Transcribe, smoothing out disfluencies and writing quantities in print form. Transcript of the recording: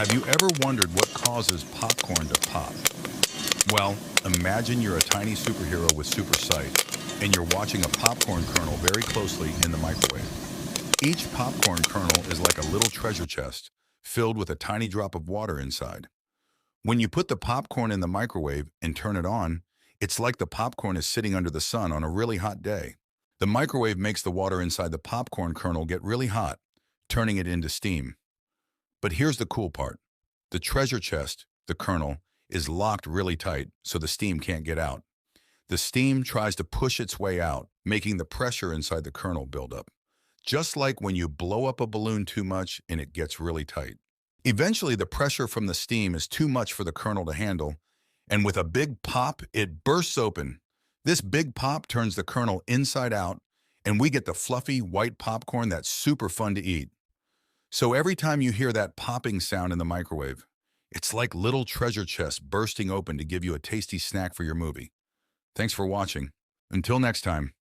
Have you ever wondered what causes popcorn to pop? Well, imagine you're a tiny superhero with super sight, and you're watching a popcorn kernel very closely in the microwave. Each popcorn kernel is like a little treasure chest, filled with a tiny drop of water inside. When you put the popcorn in the microwave and turn it on, it's like the popcorn is sitting under the sun on a really hot day. The microwave makes the water inside the popcorn kernel get really hot, turning it into steam. But here's the cool part. The treasure chest, the kernel, is locked really tight so the steam can't get out. The steam tries to push its way out, making the pressure inside the kernel build up. Just like when you blow up a balloon too much and it gets really tight. Eventually, the pressure from the steam is too much for the kernel to handle, and with a big pop, it bursts open. This big pop turns the kernel inside out, and we get the fluffy white popcorn that's super fun to eat. So every time you hear that popping sound in the microwave, it's like little treasure chests bursting open to give you a tasty snack for your movie. Thanks for watching. Until next time.